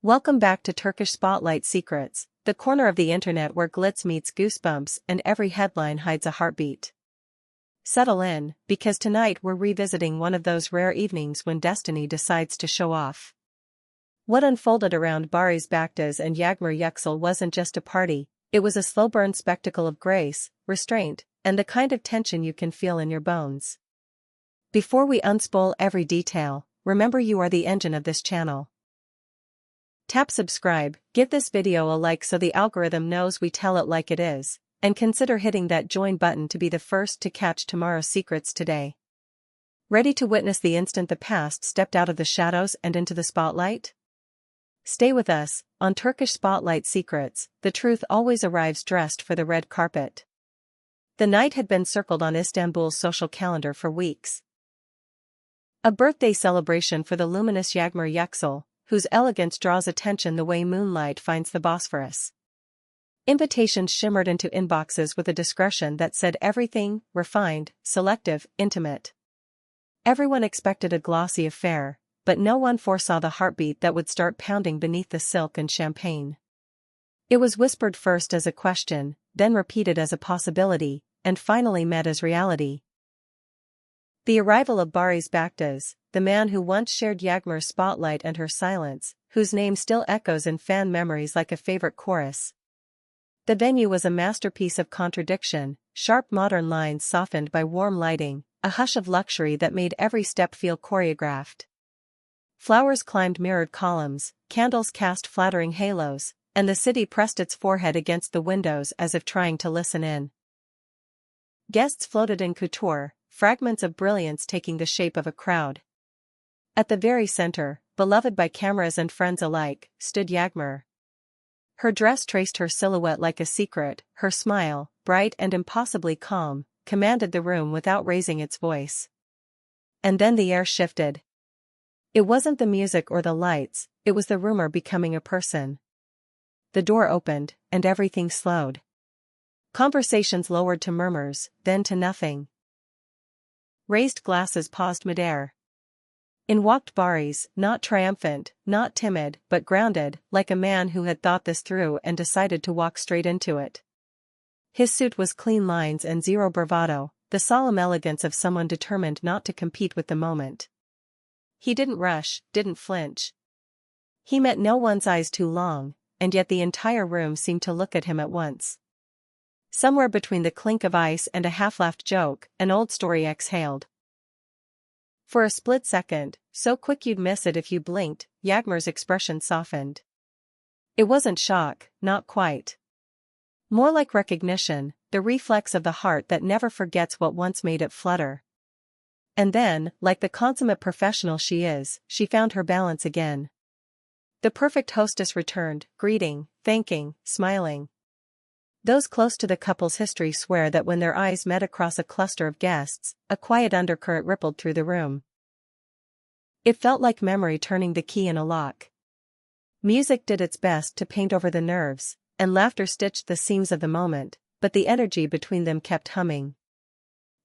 Welcome back to Turkish Spotlight Secrets, the corner of the internet where glitz meets goosebumps and every headline hides a heartbeat. Settle in, because tonight we're revisiting one of those rare evenings when destiny decides to show off. What unfolded around Barış Baktas and Yağmur Yüksel wasn't just a party, it was a slow-burn spectacle of grace, restraint, and the kind of tension you can feel in your bones. Before we unspool every detail, remember you are the engine of this channel. Tap subscribe, give this video a like so the algorithm knows we tell it like it is, and consider hitting that join button to be the first to catch tomorrow's secrets today. Ready to witness the instant the past stepped out of the shadows and into the spotlight? Stay with us, on Turkish Spotlight Secrets, the truth always arrives dressed for the red carpet. The night had been circled on Istanbul's social calendar for weeks. A birthday celebration for the luminous Yağmur Yüksel, whose elegance draws attention the way moonlight finds the Bosphorus. Invitations shimmered into inboxes with a discretion that said everything: refined, selective, intimate. Everyone expected a glossy affair, but no one foresaw the heartbeat that would start pounding beneath the silk and champagne. It was whispered first as a question, then repeated as a possibility, and finally met as reality. The arrival of Barış Baktas, the man who once shared Yağmur's spotlight and her silence, whose name still echoes in fan memories like a favorite chorus. The venue was a masterpiece of contradiction, sharp modern lines softened by warm lighting, a hush of luxury that made every step feel choreographed. Flowers climbed mirrored columns, candles cast flattering halos, and the city pressed its forehead against the windows as if trying to listen in. Guests floated in couture, fragments of brilliance taking the shape of a crowd. At the very center, beloved by cameras and friends alike, stood Yağmur. Her dress traced her silhouette like a secret, her smile, bright and impossibly calm, commanded the room without raising its voice. And then the air shifted. It wasn't the music or the lights, it was the rumor becoming a person. The door opened, and everything slowed. Conversations lowered to murmurs, then to nothing. Raised glasses paused midair. In walked Barış, not triumphant, not timid, but grounded, like a man who had thought this through and decided to walk straight into it. His suit was clean lines and zero bravado, the solemn elegance of someone determined not to compete with the moment. He didn't rush, didn't flinch. He met no one's eyes too long, and yet the entire room seemed to look at him at once. Somewhere between the clink of ice and a half-laughed joke, an old story exhaled. For a split second, so quick you'd miss it if you blinked, Yağmur's expression softened. It wasn't shock, not quite. More like recognition, the reflex of the heart that never forgets what once made it flutter. And then, like the consummate professional she is, she found her balance again. The perfect hostess returned, greeting, thanking, smiling. Those close to the couple's history swear that when their eyes met across a cluster of guests, a quiet undercurrent rippled through the room. It felt like memory turning the key in a lock. Music did its best to paint over the nerves, and laughter stitched the seams of the moment, but the energy between them kept humming.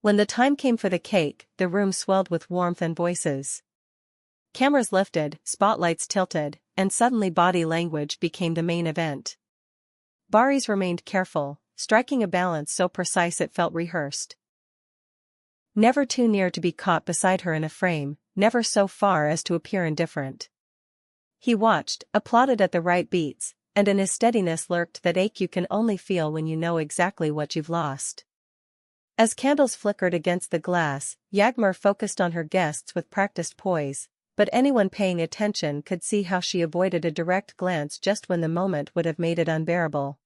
When the time came for the cake, the room swelled with warmth and voices. Cameras lifted, spotlights tilted, and suddenly body language became the main event. Barış remained careful, striking a balance so precise it felt rehearsed. Never too near to be caught beside her in a frame, never so far as to appear indifferent. He watched, applauded at the right beats, and in his steadiness lurked that ache you can only feel when you know exactly what you've lost. As candles flickered against the glass, Yağmur focused on her guests with practiced poise, but anyone paying attention could see how she avoided a direct glance just when the moment would have made it unbearable.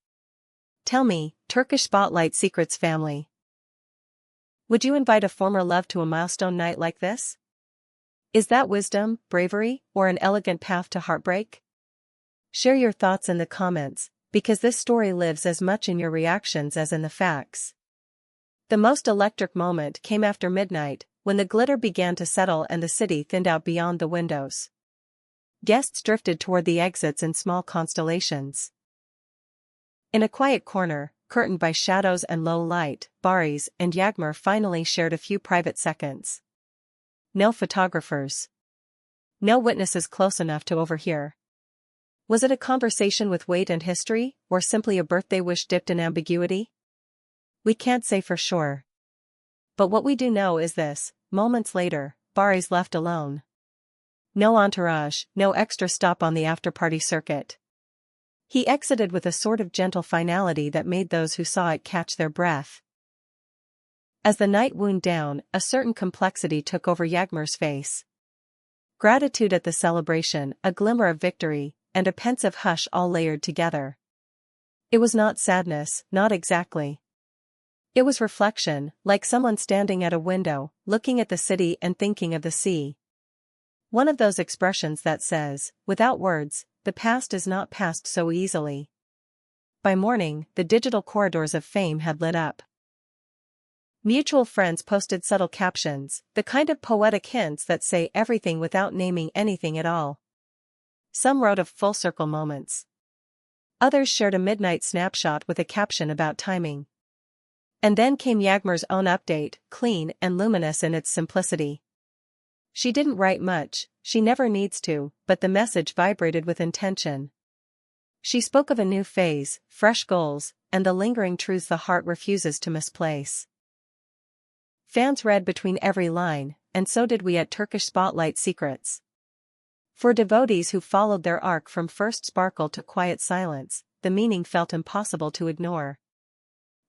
Tell me, Turkish Spotlight Secrets family. Would you invite a former love to a milestone night like this? Is that wisdom, bravery, or an elegant path to heartbreak? Share your thoughts in the comments, because this story lives as much in your reactions as in the facts. The most electric moment came after midnight, when the glitter began to settle and the city thinned out beyond the windows. Guests drifted toward the exits in small constellations. In a quiet corner, curtained by shadows and low light, Barış and Yağmur finally shared a few private seconds. No photographers. No witnesses close enough to overhear. Was it a conversation with weight and history, or simply a birthday wish dipped in ambiguity? We can't say for sure. But what we do know is this: moments later, Barry's left alone. No entourage, no extra stop on the after-party circuit. He exited with a sort of gentle finality that made those who saw it catch their breath. As the night wound down, a certain complexity took over Yağmur's face. Gratitude at the celebration, a glimmer of victory, and a pensive hush all layered together. It was not sadness, not exactly. It was reflection, like someone standing at a window, looking at the city and thinking of the sea. One of those expressions that says, without words, the past is not past so easily. By morning, the digital corridors of fame had lit up. Mutual friends posted subtle captions, the kind of poetic hints that say everything without naming anything at all. Some wrote of full-circle moments. Others shared a midnight snapshot with a caption about timing. And then came Yağmur's own update, clean and luminous in its simplicity. She didn't write much, she never needs to, but the message vibrated with intention. She spoke of a new phase, fresh goals, and the lingering truths the heart refuses to misplace. Fans read between every line, and so did we at Turkish Spotlight Secrets. For devotees who followed their arc from first sparkle to quiet silence, the meaning felt impossible to ignore.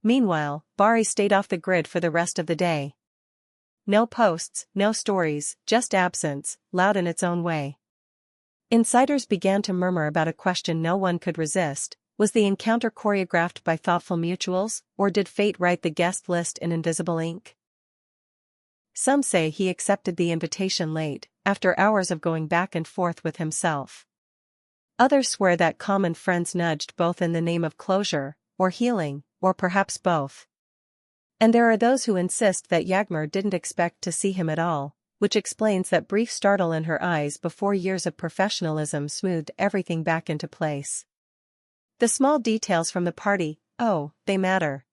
Meanwhile, Bari stayed off the grid for the rest of the day. No posts, no stories, just absence, loud in its own way. Insiders began to murmur about a question no one could resist: was the encounter choreographed by thoughtful mutuals, or did fate write the guest list in invisible ink? Some say he accepted the invitation late, after hours of going back and forth with himself. Others swear that common friends nudged both in the name of closure, or healing, or perhaps both. And there are those who insist that Yağmur didn't expect to see him at all, which explains that brief startle in her eyes before years of professionalism smoothed everything back into place. The small details from the party, oh, they matter.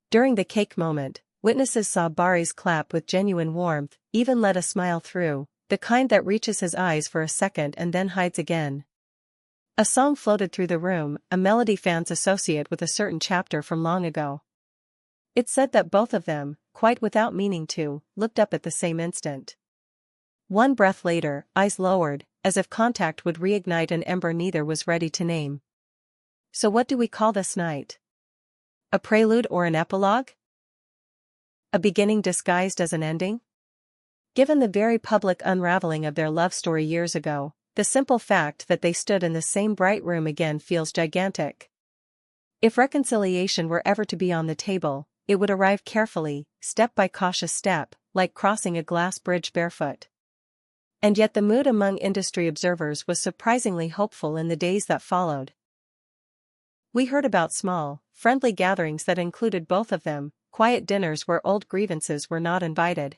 During the cake moment, witnesses saw Bari's clap with genuine warmth, even let a smile through, the kind that reaches his eyes for a second and then hides again. A song floated through the room, a melody fans associate with a certain chapter from long ago. It said that both of them, quite without meaning to, looked up at the same instant. One breath later, eyes lowered, as if contact would reignite an ember neither was ready to name. So what do we call this night? A prelude or an epilogue? A beginning disguised as an ending? Given the very public unraveling of their love story years ago, the simple fact that they stood in the same bright room again feels gigantic. If reconciliation were ever to be on the table, it would arrive carefully, step by cautious step, like crossing a glass bridge barefoot. And yet the mood among industry observers was surprisingly hopeful in the days that followed. We heard about small, friendly gatherings that included both of them, quiet dinners where old grievances were not invited.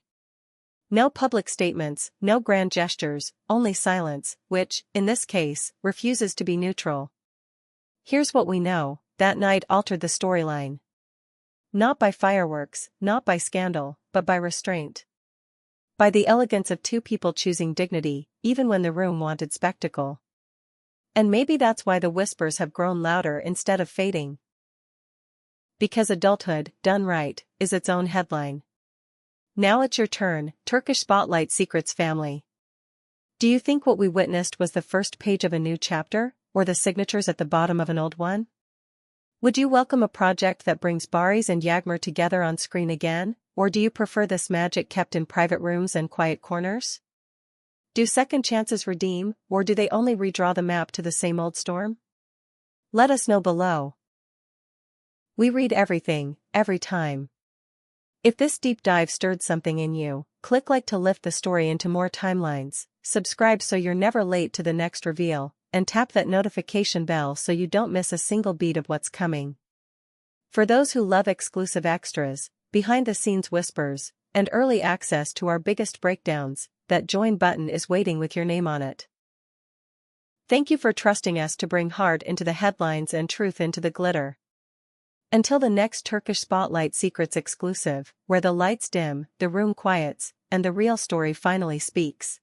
No public statements, no grand gestures, only silence, which, in this case, refuses to be neutral. Here's what we know: that night altered the storyline. Not by fireworks, not by scandal, but by restraint. By the elegance of two people choosing dignity, even when the room wanted spectacle. And maybe that's why the whispers have grown louder instead of fading. Because adulthood, done right, is its own headline. Now it's your turn, Turkish Spotlight Secrets family. Do you think what we witnessed was the first page of a new chapter, or the signatures at the bottom of an old one? Would you welcome a project that brings Barış and Yağmur together on screen again, or do you prefer this magic kept in private rooms and quiet corners? Do second chances redeem, or do they only redraw the map to the same old storm? Let us know below. We read everything, every time. If this deep dive stirred something in you, click like to lift the story into more timelines, subscribe so you're never late to the next reveal, and tap that notification bell so you don't miss a single beat of what's coming. For those who love exclusive extras, behind-the-scenes whispers, and early access to our biggest breakdowns, that join button is waiting with your name on it. Thank you for trusting us to bring heart into the headlines and truth into the glitter. Until the next Turkish Spotlight Secrets exclusive, where the lights dim, the room quiets, and the real story finally speaks.